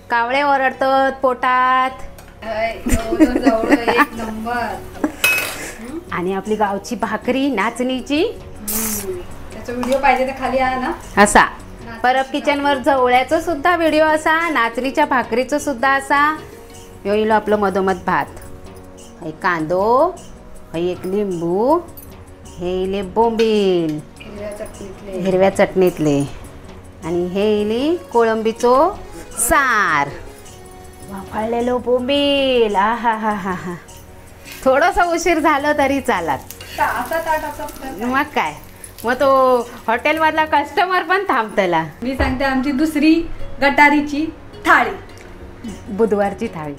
कावळे ओरडतात पोटात. एक नंबर. आणि आपली गावची भाकरी नाचणीची. त्याचा व्हिडिओ पाहिजे तर खाली आहे ना असा. परब किचनवर जवळ्याचं सुद्धा व्हिडिओ असा, नाचणीच्या भाकरीचं सुद्धा असा. येईल आपलं मधोमध भात. हे कांदो, हे एक लिंबू, हे इले बोंबील हिरव्या चटणीतले, आणि हे इली कोळंबीचो सार, वाफळलेलो बोंबील. आ हा हा हा हा. थोडंसं उशीर झालं तरी चालत. मग काय, मग तो हॉटेलमधला कस्टमर पण थांबतला. मी सांगते आमची दुसरी गटारीची थाळी, बुधवारची थाळी.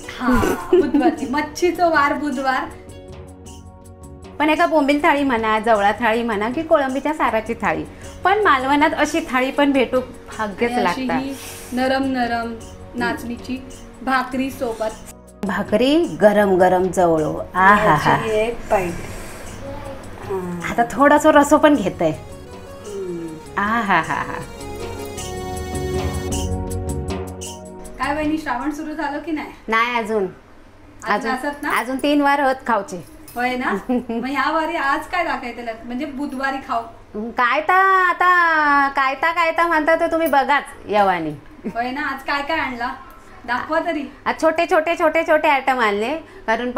बुधवारची मच्छीचं वार बुधवार. पण एका बोंबील थाळी म्हणा, जवळा थाळी म्हणा की कोळंबीच्या साराची थाळी, पण मालवणात अशी थाळी पण भेटू भाग्यच लागतात. नरम नरम नाचणीची भाकरी सोबत, भाकरी गरम गरम जवळो. आ हा हा. एक पाईट. आता थोडासा रसो पण घेत आहे. आ हा हा हा. काय बहिणी, श्रावण सुरू झालं की नाही? नाही अजून. अजून 3 वार होत खाऊचे. होय ना. मग ह्या वारी आज काय दाखवायचं, म्हणजे बुधवारी खाऊ काय ता आता कायता म्हणता तर तुम्ही बघाच यवानी. होय ना. आज काय काय आणला दाखवा तरी. आज छोटे छोटे छोटे छोटे आयटम आणले, कारण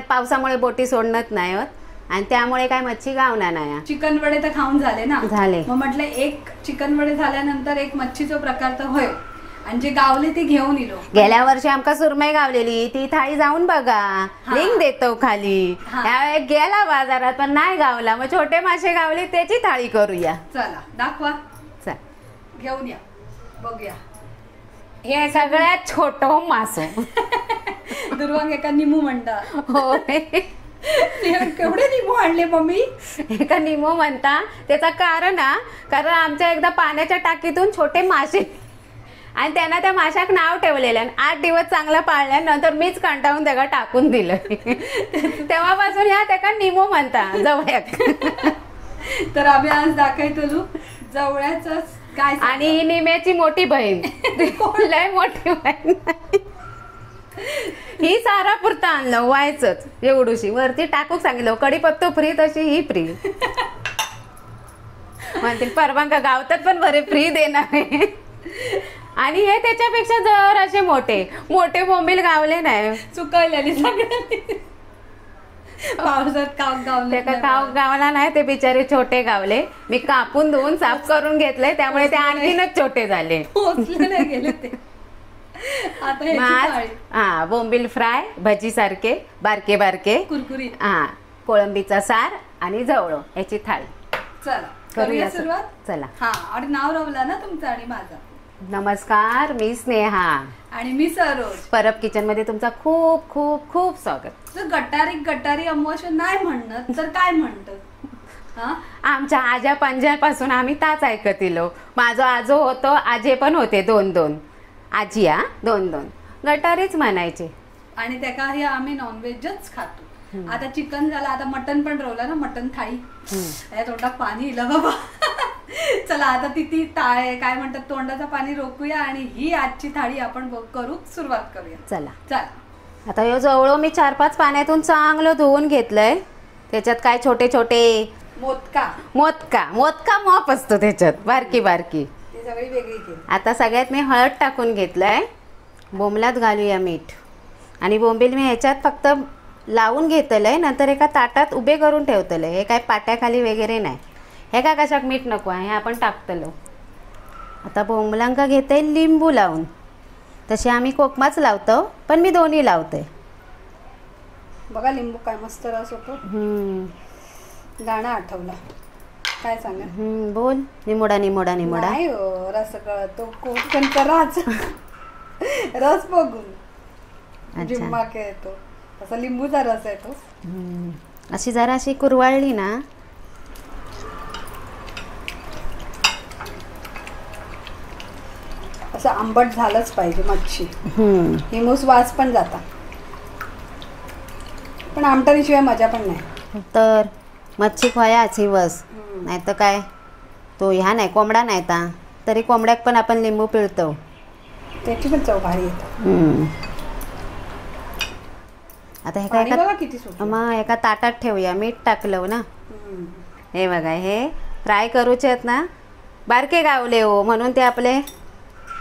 पावसामुळे बोटी सोडणत नाही होत, आणि त्यामुळे काय मच्छी गावना नाही. चिकन वडे तर खाऊन झाले ना. झाले. मग म्हटलं एक चिकन वडे झाल्यानंतर एक मच्छीचा प्रकार तर होय, आणि जे गावले ते घेऊन इलो. गेल्या वर्षी आमका सुरमई गावलेली, ती थाळी जाऊन बघा, लिंक देतो खाली. त्यावेळी गेला बाजारात पण नाही गावला, मग छोटे मासे गावले त्याची थाळी करूया. चला दाखवा. चल घेऊन या, बघूया. हे सगळ्यात छोटो मासो. दुर्वांग एका निमू म्हणतात. हो. केवढे निमू आणले मम्मी? एका निमो म्हणता. त्याचं कारण आमच्या एकदा पाण्याच्या टाकीतून छोटे मासे, आणि त्यांना त्या माशाक नाव ठेवलेलं. 8 दिवस चांगला पाळल्यानंतर मीच कंटाळून त्याला टाकून दिलं. तेव्हापासून ह्या त्याला निमो म्हणता जवळ्याक. तर आम्ही आज दाखवतो जवळ्याच काय. आणि ही निम्याची मोठी बहीण. लय मोठी बहीण. ही सारा पुरता आणलं व्हायचंच एवढूशी. वरती टाकूक सांगितलं कढीपत्तो फ्री, तशी ही फ्री. म्हणतील परवांका गावतात पण बरे फ्री देणार. आणि हे त्याच्यापेक्षा जर असे मोठे मोठे बोंबील गावले नाही, चुकवलेली सगळ्यांनी. पावसात काव गावला नाही, ते बिचारे छोटे गावले. मी कापून धुवून साफ करून घेतले, त्यामुळे ते आणखीनच छोटे झाले. गेले ते. हा बोंबील फ्राय भजी सारखे बारके बारके कुरकुरीत. हा कोळंबीचा सार आणि जवळो याची थाळी. चला करूया सुरुवात. चला. हा, आणि नाव रवला ना तुमचं आणि माझं. नमस्कार, मी स्नेहा आणि मी सरोज. परब किचन मध्ये तुमचं खूप खूप खूप स्वागत. गटारी अमोशन नाही म्हणत तर काय म्हणत? आमच्या आजा पंजापासून आम्ही ताच ऐकतिलो. माझं आजो होतो, आजे पण होते 2-2 आजी. 2-2 गटारीच म्हणायचे. आणि त्याका हे आम्ही नॉनव्हेजच खातो. आता चिकन झालं, आता मटन पण रवलं ना, मटन थाळी. तोंडात पाणी इलं बाबा. चला आता ती काय म्हणतात, तोंडाचं पाणी रोखूया आणि ही आजची थाळी आपण करू सुरुवात करूया. चला. चला. आता हे जवळ मी 4-5 पाण्यातून चांगलं धुवून घेतलंय. त्याच्यात काय छोटे छोटे मोदका मॉप असतो त्याच्यात, बारकी बारकी. सगळी वेगळी. आता सगळ्यात मी हळद टाकून घेतलंय. बोंबलात घालूया मीठ, आणि बोंबील मी ह्याच्यात फक्त लावून घेतलंय, नंतर एका ताटात उभे करून ठेवतलंय. हे काय पाट्याखाली वगैरे नाही. हे का कशाक मीठ नको आहे, हे आपण टाकतलो. आता बोंबलांका घेते लिंबू लावून. तसे आम्ही कोकमाच लावतो, पण मी दोन्ही लावते. बघा लिंबू काय मस्त रस होतो. गाणं आठवलं. काय सांगा? बोल. निमोडा निमोडा निमोडा. नाही हो, रस कळतो कोकणचा रस बघून जिम्मा येतो, असा लिंबूचा रस येतो. अशी जरा अशी कुरवाळली ना, असं आंबट झालंच पाहिजे मच्छी. हिमूस वास पण जाता, पण आमटारीशिवाय मजा पण नाही. तर मच्छी खोयाच हिवस, नाही तर काय तो ह्या नाही कोंबडा नाही ता, तरी कोंबड्याक पण आपण लिंबू पिळतो. त्याची पण चव भारी येते. आता हे पाणी काय बघा किती सुटलं. मग एका ताटात ठेवूया. मीठ टाकलं ना. हे बघा हे फ्राय करूचे आहेत ना. बारके गावले हो म्हणून ते आपले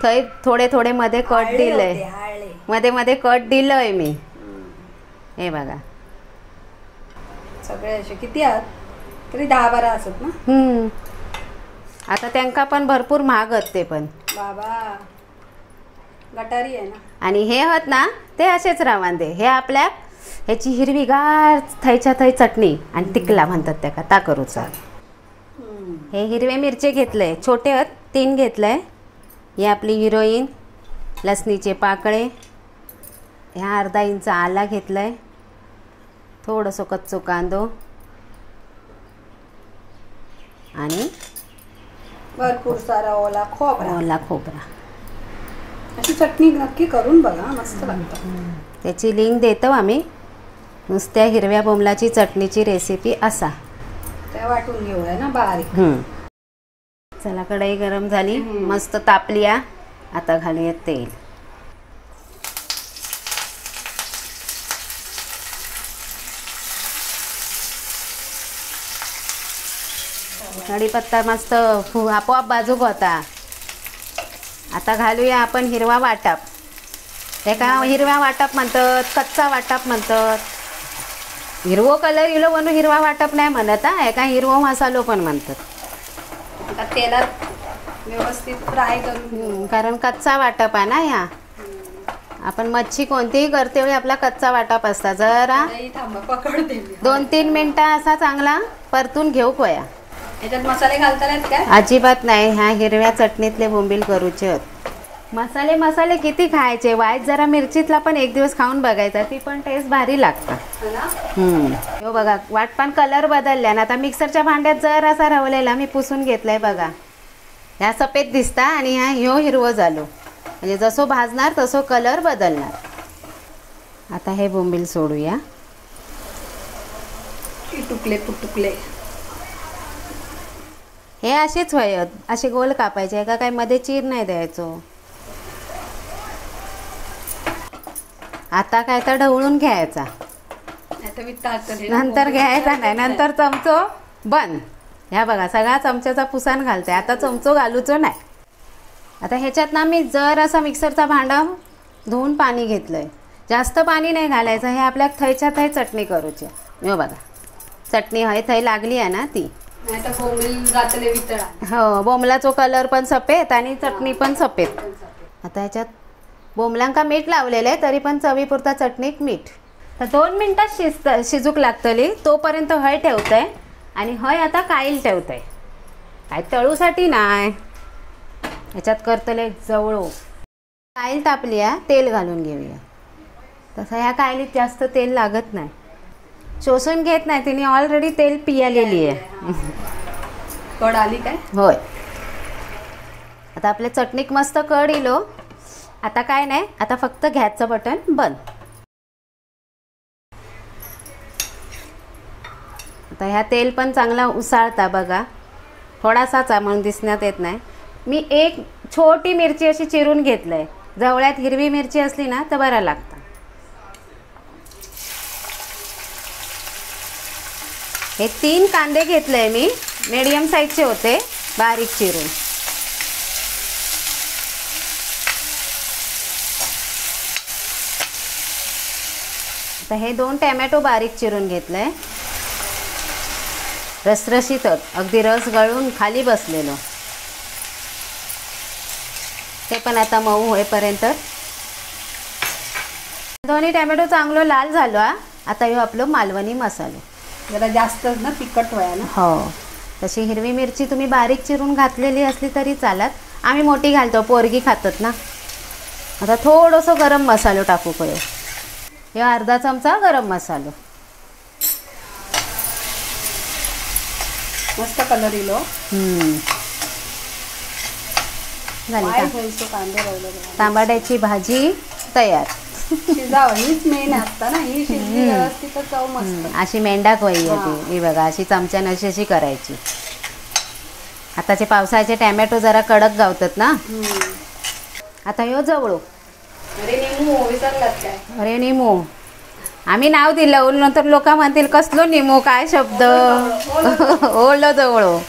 थंय थोडे थोडे मध्ये कट आळले दिलंय. होते, आळले. मध्ये मध्ये कट दिलंय मी. हे बघा सगळे असे किती आहात तरी 10-12 असत ना. आता त्यांका पण भरपूर महाग आहेत ते पण. बाबा गटारी आहे ना. आणि हे आहेत ना ते असेच रावांदे. हे आपल्या ह्याची हिरवीगार थैच्या थै चटणी आणि तिकला म्हणतात त्या ता करूचा. हे हिरवे मिरचे घेतले छोटे आहेत 3 घेतलंय. ही आपली हिरोईन लसणीचे पाकळे. ह्या अर्धा इंच आला घेतलाय. थोडंसं कच्चो कांदो आणि भरपूर सारा ओला खोबरा. ओला खोबरा. अशी चटणी नक्की करून बघा मस्त लागतं. त्याची लिंक देतो आम्ही. नुसत्या हिरव्या बोंबलाची चटणीची रेसिपी असा. त्या वाटून घेऊया ना बारीक. चला कढई गरम झाली मस्त तापली या. आता घालूया तेल. कढीपत्ता मस्त आपोआप बाजूक होता. आता घालूया आपण हिरवा वाटप. एका हिरव्या वाटप म्हणतात कच्चा वाटप म्हणतात. हिरवो कलर इलो म्हणून हिरवा वाटप नाही म्हणत हा. एका हिरवो मसालो पण म्हणतात. आता तेलात व्यवस्थित फ्राय करून कारण कच्चा वाटप आहे ना ह्या. आपण मच्छी कोणतीही करते वेळी आपला कच्चा वाटप असता. जरा थांबा पकडते. 2-3 मिनिटं असा चांगला परतून घेऊ कोया. याच्यात मसाले घालतात काय? अजिबात नाही. ह्या हिरव्या चटणीतले बोंबील करूचे आहेत. मसाले किती खायचे. वाईट जरा मिरचीतला पण एक दिवस खाऊन बघायचा. ती पण टेस्ट भारी लागतात. हो बघा वाटपान कलर बदलल्या ना. आता मिक्सरच्या भांड्यात जर असा रवलेला मी पुसून घेतलाय बघा. ह्या सफेद दिसता आणि ह्यो हिरवं झालो. म्हणजे जसं भाजणार तसं कलर बदलणार. आता हे बोंबील सोडूया. तुकडे पुटुकले हे असेच वयत असे गोल कापायचे का काय मध्ये चीर नाही द्यायचो. आता काय तर ढवळून घ्यायचा. नंतर घ्यायचा नाही. नंतर चमचो बंद. ह्या बघा सगळा चमच्याचा पुसान घालते. आता चमचो घालूचो नाही. आता ह्याच्यात ना मी जर असा मिक्सरचा भांडा धुवून पाणी घेतलंय. जास्त पाणी नाही घालायचं. हे आपल्या थैच्या थै चटणी करूची. हो बघा चटणी हय थै लागली आहे ना ती. हो बोंबलाचो कलर पण सफेद आणि चटणी पण सफेद. आता ह्याच्यात बोंबलांका मीठ लावलेलं आहे तरी पण चवीपुरता चटणीत मीठ. तर 2 मिनटात शिजूक लागतली. तोपर्यंत हय ठेवतंय आणि हय आता काईल ठेवतंय. काय तळूसाठी नाही. ह्याच्यात करतले जवळो. काईल तापली आहे. तेल घालून घेऊया. तसं ह्या कायलीत जास्त तेल लागत नाही. शोषण घेत नाही. तिने ऑलरेडी तेल पियालेली आहे. कड आली काय? होय. आता आपल्या चटणीक मस्त कड इलो. आता काय नाही. आता फक्त गॅसचं बटन बंद. आता ह्या तेल पण चांगला उसाळता बघा. थोडासाच म्हणून दिसण्यात येत नाही. मी एक छोटी मिरची अशी चिरून घेतलंय. जवळ्यात हिरवी मिरची असली ना तर बरा लागतं. हे 3 कांदे घेतले मी. मीडियम साईजचे होते बारीक चिरून. आता हे 2 टॅमॅटो बारीक चिरून घेतले. रसरशीत अगदी रस गळून खाली बसलेलो. ते पण आता मऊ होईपर्यंत. दोन्ही टॅमॅटो चांगलो लाल झालो. आता ह्यो आपलं मालवणी मसालो. जरा जास्त ना तिखट व्हाया ना. हो तशी हिरवी मिरची तुम्ही बारीक चिरून घातलेली असली तरी चालत. आम्ही मोठी घालतो पोरगी खातात ना. आता थोडंसं गरम मसालो टाकू पडे. हे अर्धा चमचा गरम मसालो. मस्त कलर इलो. झाली का? तांबड्याची भाजी तयार. हीच मेन असता ना. ही शिजली व्यवस्थित चव मस्त. अशी मेंढाक वही ती. ही बघा अशी चमच्यानं अशी करायची. आताचे पावसाचे टॅमॅटो जरा कडक गावतात ना. आता ह्यो जवळो. अरे निमू विसरलात काय? अरे निमो आम्ही नाव दिलं, नंतर लोक म्हणतील कसलो निमो काय शब्द. ओलो जवळो.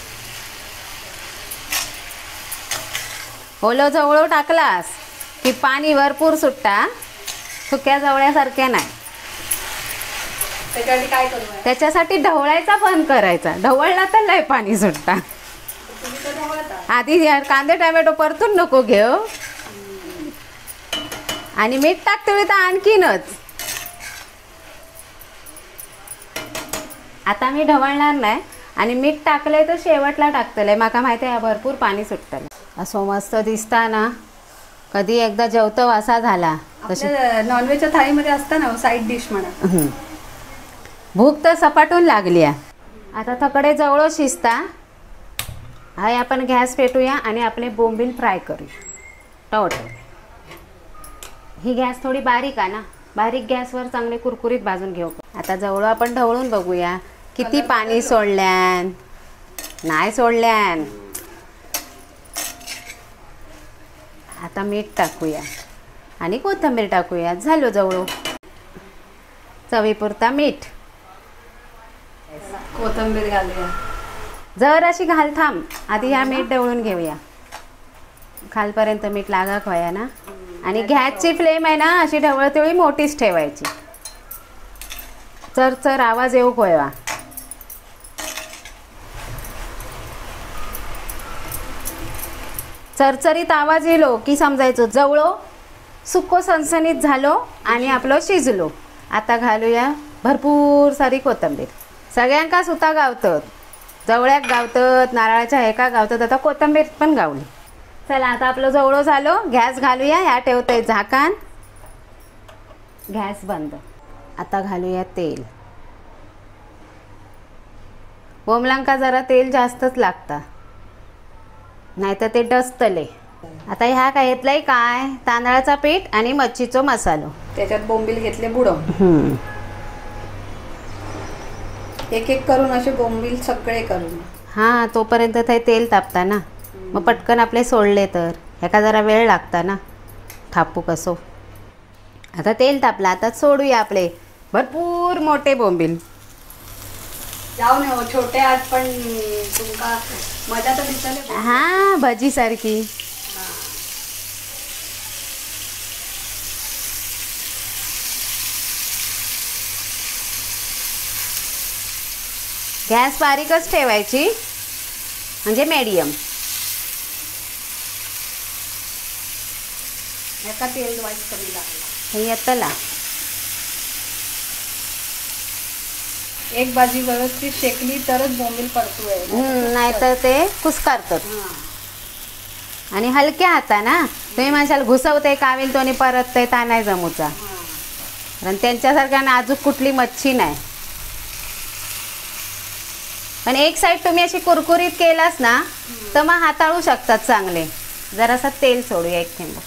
ओलो जवळो टाकलास की पाणी भरपूर सुटता, सुक्या जवळ्यासारख्या नाही. त्याच्यासाठी काय करू? त्याच्यासाठी ढवळायचा बंद करायचा. ढवळला तर लय पाणी सुटता. तुम्ही तर ढवळता. आधी कांदे टोमॅटो परतून नको घेऊ. आणि मीठ टाकते तर आणखीनच. आता मी ढवळणार नाही आणि मीठ टाकलंय तर शेवटला टाकतलंय. माका माहिती आहे भरपूर पाणी सुटतलं. असं मस्त दिसता ना. कधी एकदा जेवतो असा झाला. नॉनव्हेजच्या थाळीमध्ये असतं ना साईड डिश म्हणा. भूक तर सपाटून लागली आहे. आता थकडे जवळ शिजता. हाय आपण गॅस पेटूया आणि आपले बोंबील फ्राय करूया. टोटल ही गॅस थोडी बारीक आहे ना. बारीक गॅसवर चांगले कुरकुरीत भाजून घेऊ. आता जवळ आपण ढवळून बघूया किती पाणी सोडल्यान नाही सोडल्यान. आता मीठ टाकूया आणि कोथिंबीर टाकूया. झालो जवळ. चवीपुरता मीठ. कोथिंबीर घालूया. जर अशी घाल थांब. आधी ह्या मीठ ढवळून घेऊया. खालपर्यंत मीठ लागा खोया ना. आणि गॅसची फ्लेम आहे ना अशी ढवळतेवळी मोठीच ठेवायची. चर चर आवाज येऊ खोया. चरचरीत आवाज येलो की समजायचो जवळो सुक्को सणसणीत झालो आणि आपलं शिजलो. आता घालूया भरपूर सारी कोथिंबीर. सगळ्यांका सुता गावतात. जवळ्याक गावतात, नारळाच्या हेका गावतात. आता कोथिंबीर पण गावली. चला आता आपलं जवळ झालो. गॅस घालूया. ह्या ठेवतंय झाकण. गॅस बंद. आता घालूया तेल. बोंबलांका जरा तेल जास्तच लागतं नाहीतर ते डसतले. आता ह्या काय घेतलंय काय तांदळाचा पीठ आणि मच्छीचो मसालो. त्याच्यात बोंबील घेतले बुडवून. एक एक करून असे बोंबील सगळे करून. हां तोपर्यंत ते तेल तापता ना. मग पटकन आपले सोडले तर ह्याका जरा वेळ लागता ना थापू कसो. आता तेल तापला. आता सोडूया आपले भरपूर मोठे बोंबील. जाऊ नये छोटे आज पण तुमका मजा तर दिसले. हां भजी सारखी. गॅस बारीकच ठेवायची म्हणजे मीडियम. एका तेल वाईट कमी लागला. हे येतला. एक भाजी व्यवस्थित शेकली तरच बोंबील परतूय. नाहीतर ते कुस्कारतात. आणि हलक्या हाता ना. तुम्ही म्हणशाल घुसवते कावेल तो आणि परतते ता नाही जमूचा. कारण त्यांच्यासारख्या नाजूक कुठली मच्छी नाही. पण एक साईड तुम्ही अशी कुरकुरीत केलास ना तर मग हाताळू शकतात चांगले. जरासा तेल सोडूया एक थेंब.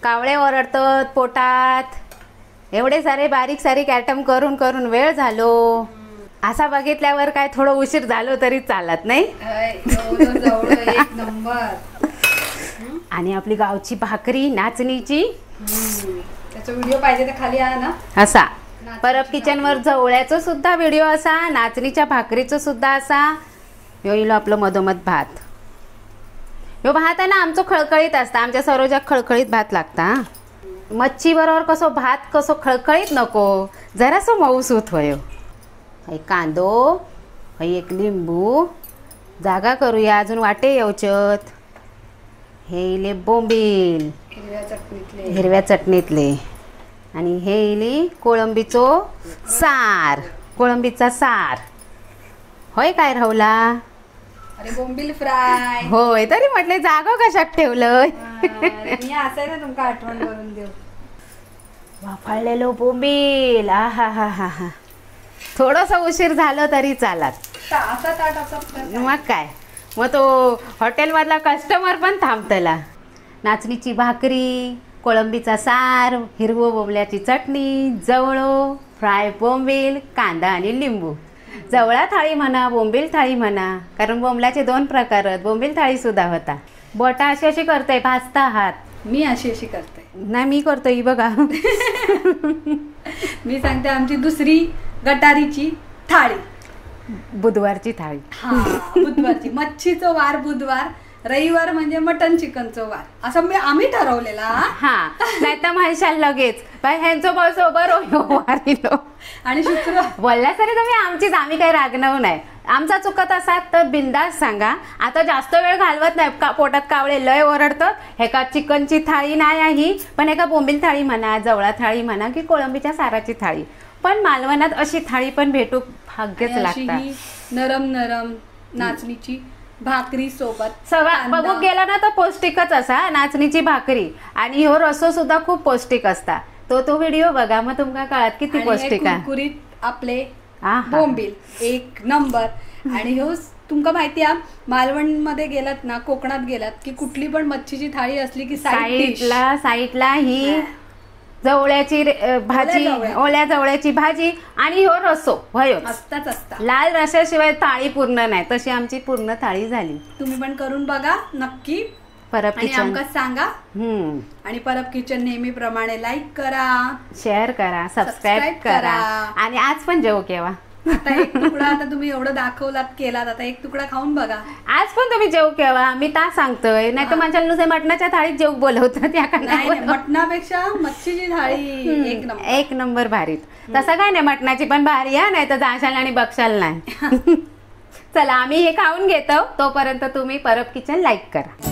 कावळे ओरडतात पोटात. एवढे सारे बारीक सारीक ॲटम करून करून वेळ झालो. असा बघितल्यावर काय थोडं उशीर झालो तरी चालत नाही. एक नंबर. आणि आपली गावची भाकरी नाचणीची. त्याचा व्हिडिओ पाहिजे तर खाली आहे ना असा. परब किचनवर जवळ्याचं सुद्धा व्हिडिओ असा. नाचणीच्या भाकरीचं सुद्धा असा. येईल आपलं मधोमध भात. ह्यो भात आहे ना आमचं खळखळीत असता. आमच्या सरोजाक खळखळीत भात लागता. मच्छी बरोबर कसो भात कसो खळखळीत नको जरासं मऊसूत होयो. हय कांदो. हय एक लिंबू. जागा करूया अजून वाटे येवचत. हे इले बोंबील हिरव्या चटणीतले. आणि हे इली कोळंबीचो सार. कोळंबीचा सार. होय काय राहुला. अरे बोंबील फ्राय. होय तरी म्हटले जागो कशाक ठेवलंय. मी असं ना तुमका आठवण करून देऊ. वाफळलेलो बोंबील. आ हा हा हा हा. थोडंसं उशीर झालं तरी चालत. असा ताट असं मग काय. मग तो हॉटेलमधला कस्टमर पण थांबतला. नाचणीची भाकरी, कोळंबीचा सार, हिरवो बोंबल्याची चटणी, जवळो, फ्राय बोंबील, कांदा आणि लिंबू. जवळा थाळी म्हणा बोंबील थाळी म्हणा. कारण बोंबल्याचे 2 प्रकार आहेत. बोंबील थाळी सुद्धा होता. बोटा अशी अशी करते भाजता हात. मी अशी अशी करते. नाही मी करतो ही बघा. मी सांगते आमची दुसरी गटारीची थाळी. बुधवारची थाळी. हा, बुधवारची. मच्छीचं वार बुधवार, रविवार म्हणजे मटन चिकनचं वार, असं आम्ही ठरवलेला. हा, नाही तर म्हणशाल लगेच बाय ह्यांचं बरोबर वारिलो. आणि शुक्रवार बोलल्या तरी तुम्ही आमचीच, आम्ही काही रागणव नाही. आमचा चुकत असाल तर बिंदास सांगा. आता जास्त वेळ घालवत नाही. पोटात कावळे लय ओरडतात. हे का चिकनची थाळी नाही आहे, पण एका बोंबील थाळी म्हणा, जवळा थाळी म्हणा, की कोळंबीच्या साराची थाळी. पण मालवणात अशी थाळी पण भेटू भाग्यच लागतात. नरम नरम नाचणीची भाकरी सोबत सगळं बघू गेला ना तर पौष्टिकच असा नाचणीची भाकरी. आणि ह्यो रसो सुद्धा खूप पौष्टिक असता. तो व्हिडिओ बघा, मग तुमका कळत किती पौष्टिक आहे. कुरकुरीत आपले बोंबील एक नंबर. आणि ह्यो तुमका माहिती आहे, मालवण मध्ये गेलात ना, कोकणात गेलात की कुठली पण मच्छीची थाळी असली की साईडला ही जवळ्याची भाजी, ओल्या जवळ्याची भाजी आणि ह्यो रसो भयोच असताच असता. लाल रशाशिवाय थाळी पूर्ण नाही. तशी आमची पूर्ण थाळी झाली. तुम्ही पण करून बघा नक्की. परब आणि किचन आमका सांगा. आणि परब किचन नेहमीप्रमाणे लाईक करा, शेअर करा, सबस्क्राईब करा. आणि आज पण जेव केव्हा. आता एक तुकडा, आता तुम्ही एवढं दाखवलात केलात, आता एक तुकडा खाऊन बघा. आज पण तुम्ही जेव केव्हा. मी ता सांगतोय, नाही तर माझ्या नुसार मटणाच्या थाळीत जेव बोलवतात. नाही, मटणापेक्षा मच्छीची थाळी एक नंबर भारीत. तसं काय नाही, मटणाची पण भारी आहे, नाही तर जाशाल आणि बक्षाल नाही. चला आम्ही हे खाऊन घेतो. तोपर्यंत तुम्ही परब किचन लाईक करा.